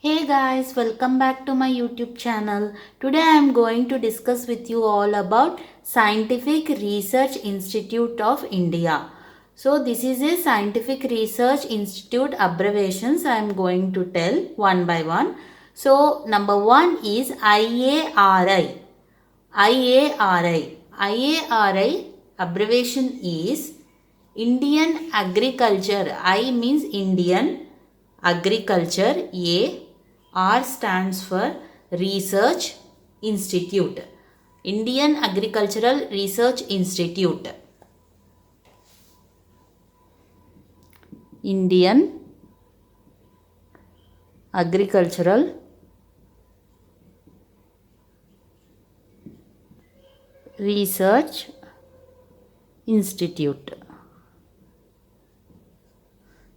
Hey guys, welcome back to my YouTube channel. Today I am going to discuss with you all about Scientific Research Institute of India. So this is a Scientific Research Institute abbreviations I am going to tell one by one. So number one is IARI. IARI. IARI abbreviation is Indian Agriculture. I means Indian Agriculture. A. R stands for Research Institute. Indian Agricultural Research Institute. Indian Agricultural Research Institute.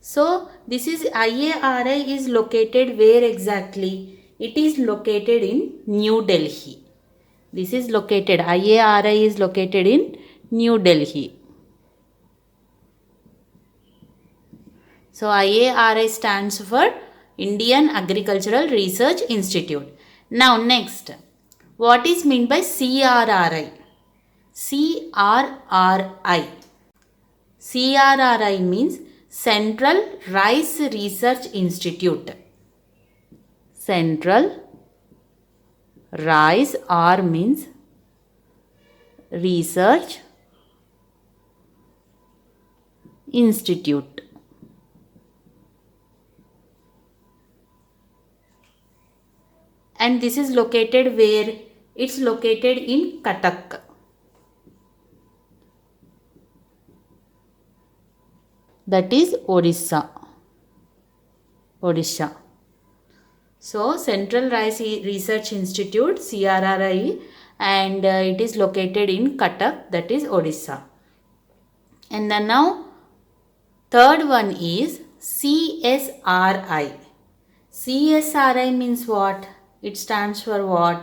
So this is IARI is located where exactly? It is located in New Delhi. This is located, IARI is located in New Delhi. So IARI stands for Indian Agricultural Research Institute. Now next, what is meant by CRRI? CRRI. CRRI means Central Rice Research Institute. Central Rice, R means Research Institute. And this is located where? It's located in Cuttack. That is Odisha. So Central Rice Research Institute, CRRI, and it is located in Cuttack, that is Odisha. And then now third one is CSRI. CSRI means what? It stands for what?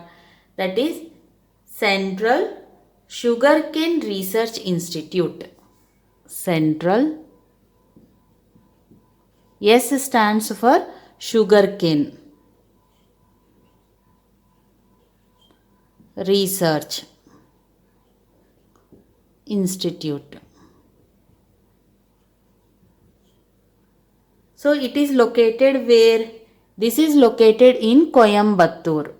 That is Central Sugarcane Research Institute. Central. S stands for sugarcane Research Institute. So it is located where? This is located in Coimbatore.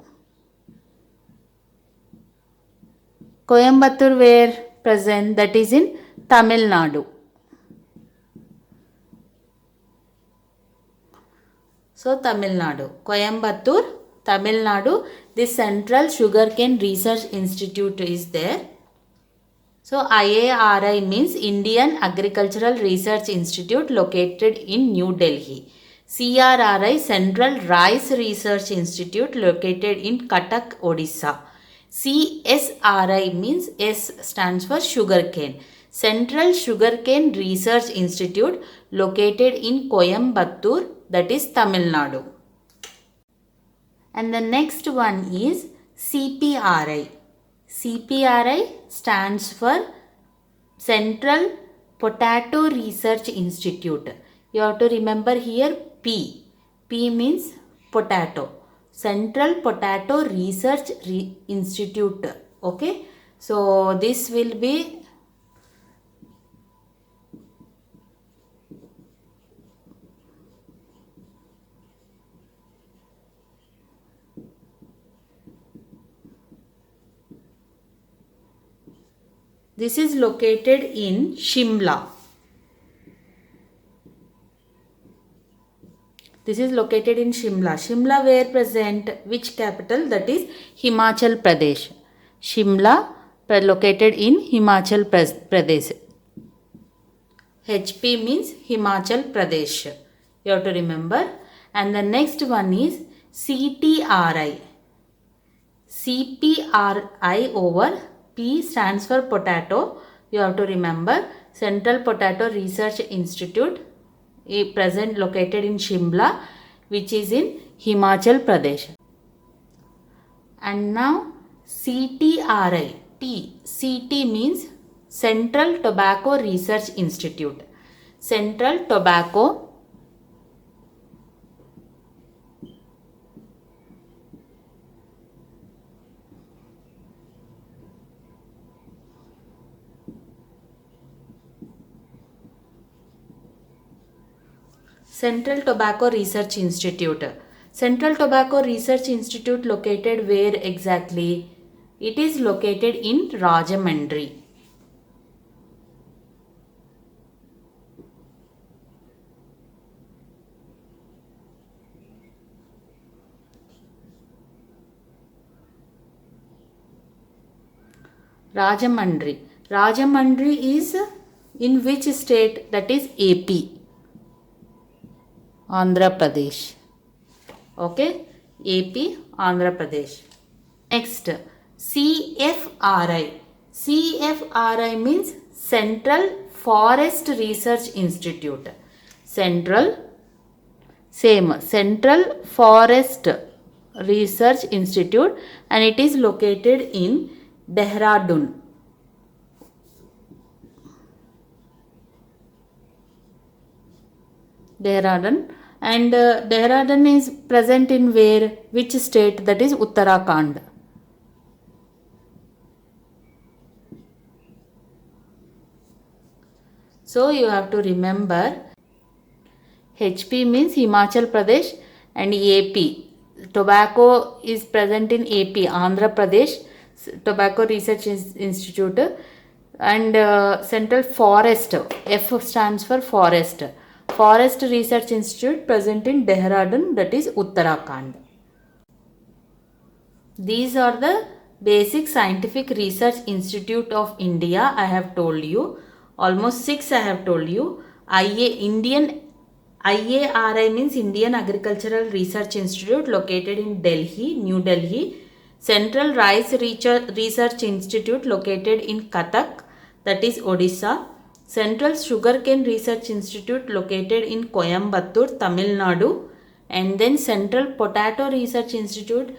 Coimbatore where present? That is in Tamil Nadu. So Tamil Nadu, Coimbatore, Tamil Nadu, this Central Sugarcane Research Institute is there. So IARI means Indian Agricultural Research Institute located in New Delhi. CRRI, Central Rice Research Institute located in Cuttack, Odisha. CSRI means S stands for sugarcane. Central Sugarcane Research Institute located in Coimbatore, that is Tamil Nadu. And the next one is CPRI. CPRI stands for Central Potato Research Institute. You have to remember here P. P means potato. Central Potato Research Institute. Okay. So this will be this is located in Shimla. This is located in Shimla. Shimla where present? Which capital? That is Himachal Pradesh. Shimla located in Himachal Pradesh. HP means Himachal Pradesh. You have to remember. And the next one is CTRI. CPRI over P stands for potato. You have to remember. Central Potato Research Institute present located in Shimla, which is in Himachal Pradesh. And now CTRI. CT means Central Tobacco Research Institute. Central Tobacco Central Tobacco Research Institute. Central Tobacco Research Institute located where exactly? It is located in Rajahmundry. Rajahmundry. Rajahmundry is in which state? That is AP. Andhra Pradesh. Okay, AP, Andhra Pradesh. Next, CFRI. CFRI means Central Forest Research Institute. Central Forest Research Institute, and it is located in Dehradun. Dehradun. And Dehradun is present in where? Which state? That is Uttarakhand. So you have to remember HP means Himachal Pradesh, and AP. Tobacco is present in AP, Andhra Pradesh, Tobacco Research Institute, and Central Forest, F stands for Forest. Forest Research Institute present in Dehradun, that is Uttarakhand. These are the basic scientific research institute of India. I have told you almost 6. I have told you. IARI means Indian Agricultural Research Institute located in Delhi, New Delhi. Central Rice Research Institute located in Cuttack, that is Odisha. Central Sugarcane Research Institute located in Coimbatore, Tamil Nadu. And then Central Potato Research Institute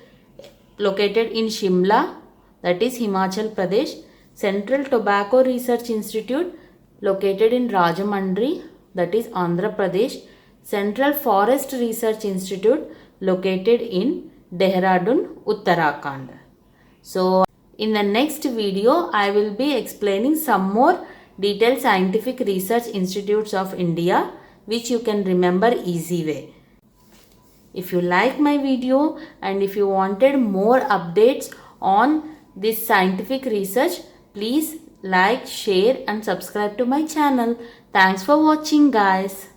located in Shimla, that is Himachal Pradesh. Central Tobacco Research Institute located in Rajahmundry, that is Andhra Pradesh. Central Forest Research Institute located in Dehradun, Uttarakhand. So in the next video, I will be explaining some more detailed scientific research institutes of India, which you can remember easy way. If you like my video and if you wanted more updates on this scientific research, please like, share and subscribe to my channel. Thanks for watching, guys.